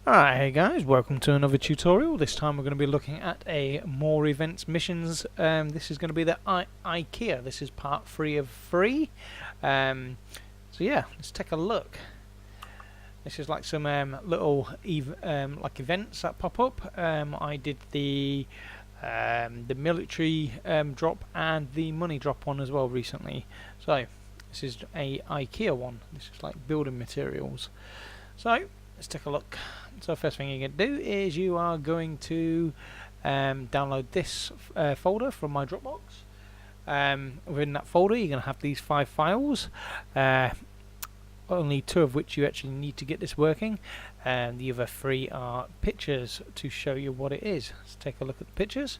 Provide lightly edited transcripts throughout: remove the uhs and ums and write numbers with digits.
Alright, hey guys, welcome to another tutorial. This time we're going to be looking at a more events missions. This is going to be the IKEA. This is part 3 of 3. So yeah, let's take a look. This is like some little like events that pop up. I did the military drop and the money drop one as well recently. So this is a IKEA one. This is like building materials. So let's take a look. So first thing you're going to do is you are going to download this folder from my Dropbox. Within that folder you're going to have these 5 files, only 2 of which you actually need to get this working, and the other 3 are pictures to show you what it is. Let's take a look at the pictures.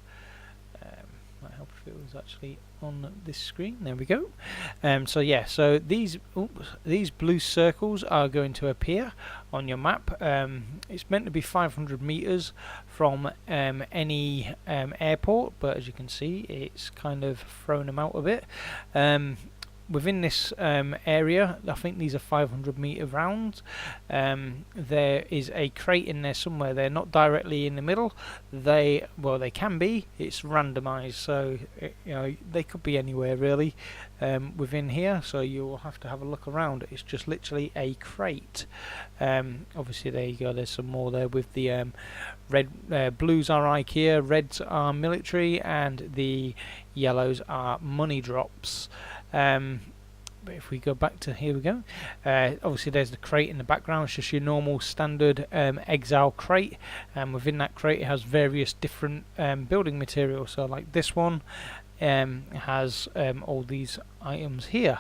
Might help if it was actually on this screen. There we go. So yeah, so these blue circles are going to appear on your map. It's meant to be 500 meters from any airport, but as you can see, it's kind of thrown them out a bit. Within this area, I think these are 500 meter rounds. There is a crate in there somewhere. They're not directly in the middle. They can be. It's randomized, so they could be anywhere really within here. So you'll have to have a look around. It's just literally a crate. Obviously, there you go. There's some more there with the red. Blues are IKEA, reds are military, and the yellows are money drops. But if we go back to here we go, obviously there's the crate in the background. It's just your normal standard exile crate, and within that crate it has various different building materials. So like this one has all these items here,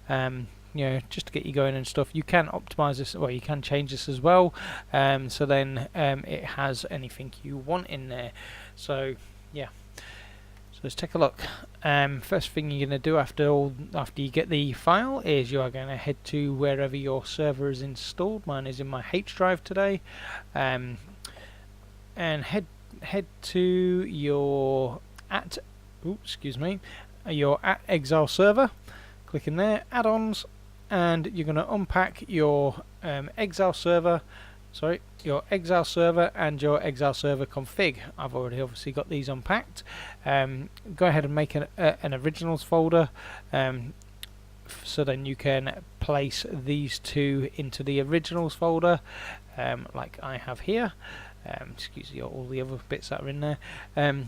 just to get you going and stuff. You can optimize this, well, you can change this as well, so then it has anything you want in there. So yeah, so let's take a look. First thing you're going to do after you get the file is you are going to head to wherever your server is installed. Mine is in my H drive today, and head to your your exile server. Click in there, add-ons, and you're going to unpack your exile server. Your exile server and your exile server config. I've already obviously got these unpacked. Go ahead and make an originals folder, so then you can place these 2 into the originals folder, like I have here. Excuse me, all the other bits that are in there,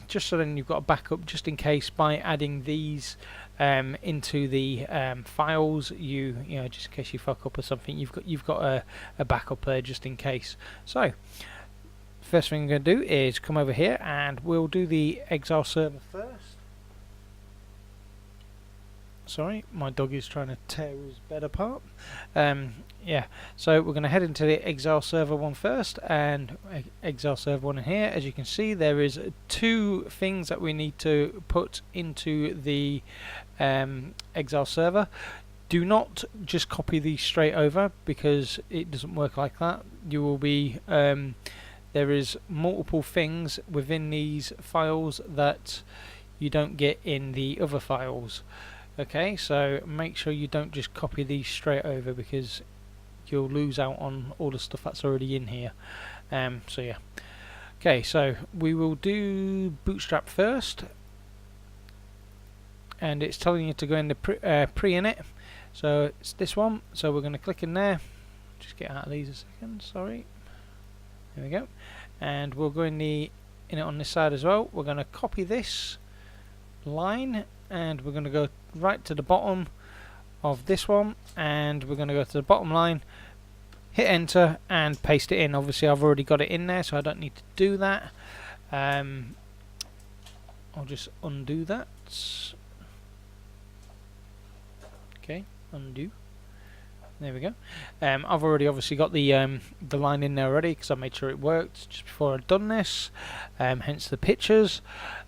just so then you've got a backup, just in case by adding these into the files, just in case you fuck up or something, you've got a backup there just in case. So first thing I'm going to do is come over here and we'll do the exile server first. Sorry, my dog is trying to tear his bed apart. Yeah, so we're going to head into the exile server one first, and exile server one in here. As you can see, there is 2 things that we need to put into the exile server. Do not just copy these straight over, because it doesn't work like that. You will be there is multiple things within these files that you don't get in the other files. Okay, so make sure you don't just copy these straight over, because you'll lose out on all the stuff that's already in here. So yeah. Okay, so we will do Bootstrap first, and it's telling you to go in the pre-init. So it's this one. So we're going to click in there. Just get out of these a second. Sorry. There we go. And we'll go in it on this side as well. We're going to copy this line, and we're going to go right to the bottom of this one, and we're going to go to the bottom line, hit enter, and paste it in. Obviously I've already got it in there, so I don't need to do that. I'll just undo that. Okay, undo. There we go. I've already obviously got the line in there already, because I made sure it worked just before I'd done this, hence the pictures.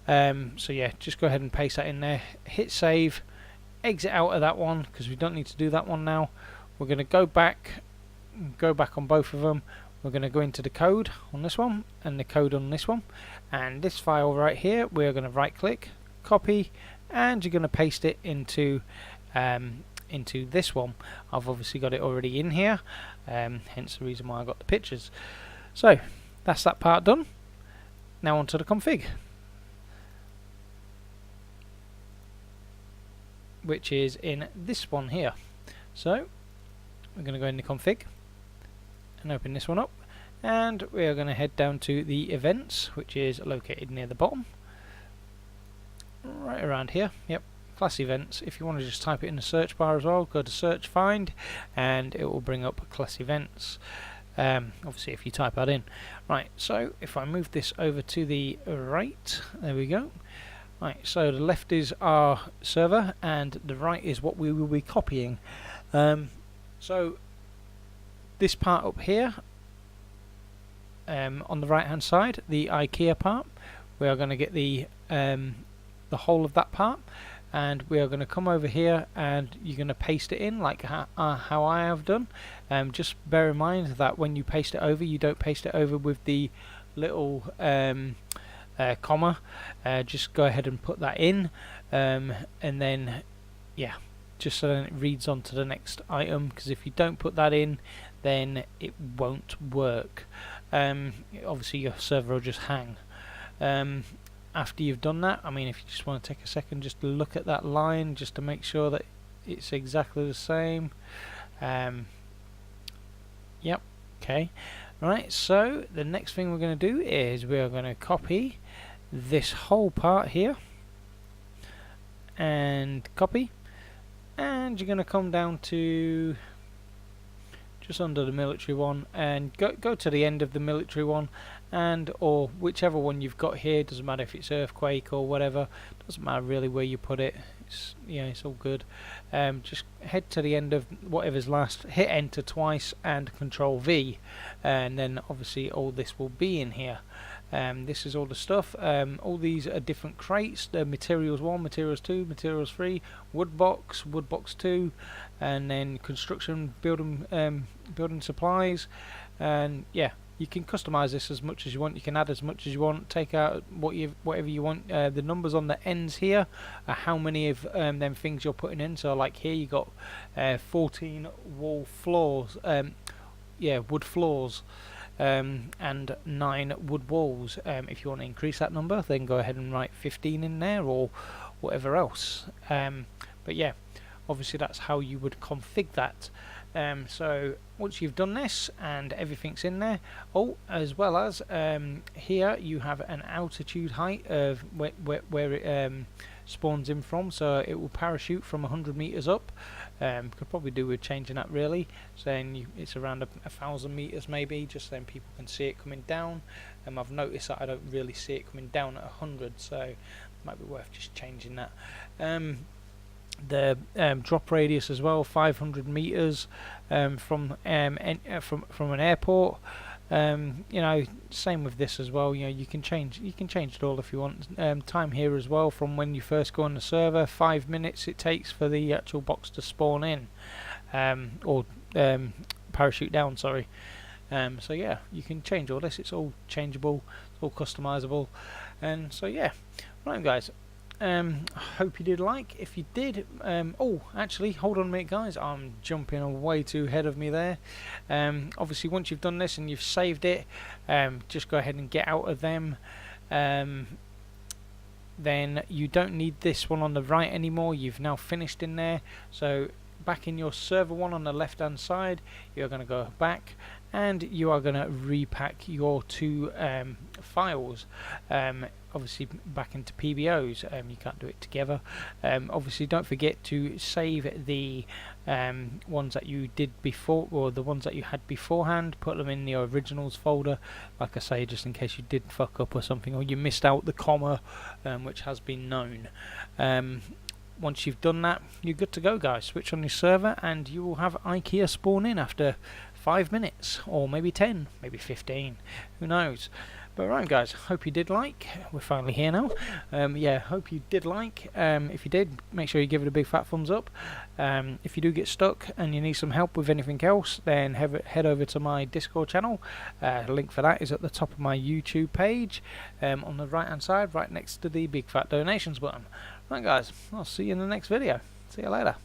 So yeah, just go ahead and paste that in there, hit save, exit out of that one because we don't need to do that one now. We're going to go back on both of them. We're going to go into the code on this one and the code on this one, and this file right here we're going to right click, copy, and you're going to paste it into this one. I've obviously got it already in here, hence the reason why I got the pictures. So that's that part done. Now onto the config, which is in this one here. So we're going to go in the config and open this one up, and we are going to head down to the events, which is located near the bottom, right around here. Yep, class events. If you want to just type it in the search bar as well, go to search find and it will bring up class events. Obviously if you type that in. Right, so if I move this over to the right, there we go. Right, so the left is our server and the right is what we will be copying. So this part up here, on the right hand side, the IKEA part, we are going to get the whole of that part, and we are going to come over here and you're going to paste it in like how I have done. Just bear in mind that when you paste it over, you don't paste it over with the little comma. Just go ahead and put that in, and then yeah, just so that it reads on to the next item, because if you don't put that in, then it won't work. Obviously your server will just hang. After you've done that, I mean, if you just want to take a second just to look at that line just to make sure that it's exactly the same. Yep, okay. Right, so the next thing we're going to do is we are going to copy this whole part here and copy, and you're going to come down to just under the military one and go to the end of the military one, and or whichever one you've got here. Doesn't matter if it's earthquake or whatever, doesn't matter really where you put it. It's, yeah, it's all good. Just head to the end of whatever's last, hit enter twice and control V, and then obviously all this will be in here. This is all the stuff. All these are different crates. The materials 1, materials 2, materials 3, wood box 2, and then construction building supplies. And yeah, you can customize this as much as you want. You can add as much as you want. Take out whatever you want. The numbers on the ends here are how many of them things you're putting in. So like here you got 14 wall floors. Yeah, wood floors. And 9 wood walls. If you want to increase that number, then go ahead and write 15 in there or whatever else. But yeah, obviously that's how you would config that. So once you've done this and everything's in there, as well as here you have an altitude height of where it spawns in from, so it will parachute from 100 meters up. Could probably do with changing that, really, saying it's around 1,000 meters maybe, just then people can see it coming down. I've noticed that I don't really see it coming down at 100, so it might be worth just changing that. The drop radius as well, 500 meters from an airport. You know, same with this as well. You know, you can change it all if you want. Time here as well, from when you first go on the server, 5 minutes it takes for the actual box to spawn in, or parachute down, sorry. So yeah, you can change all this. It's all changeable, it's all customizable, and so yeah. Right, guys. I hope you did like. If you did, oh, actually, hold on a minute, guys. I'm jumping way too ahead of me there. Obviously, once you've done this and you've saved it, just go ahead and get out of them. Then you don't need this one on the right anymore. You've now finished in there. So back in your server one on the left hand side, you're going to go back and you are going to repack your 2 files. Obviously back into PBOs. You can't do it together. Obviously don't forget to save the ones that you did before, or the ones that you had beforehand. Put them in the originals folder, like I say, just in case you did fuck up or something, or you missed out the comma, which has been known. Once you've done that, you're good to go, guys. Switch on your server and you will have IKEA spawn in after 5 minutes, or maybe 10, maybe 15, who knows. But right, guys, hope you did like. We're finally here now. Yeah, hope you did like. If you did, make sure you give it a big fat thumbs up. If you do get stuck and you need some help with anything else, then head over to my Discord channel. Link for that is at the top of my YouTube page, on the right hand side, right next to the big fat donations button. Right, guys, I'll see you in the next video. See you later.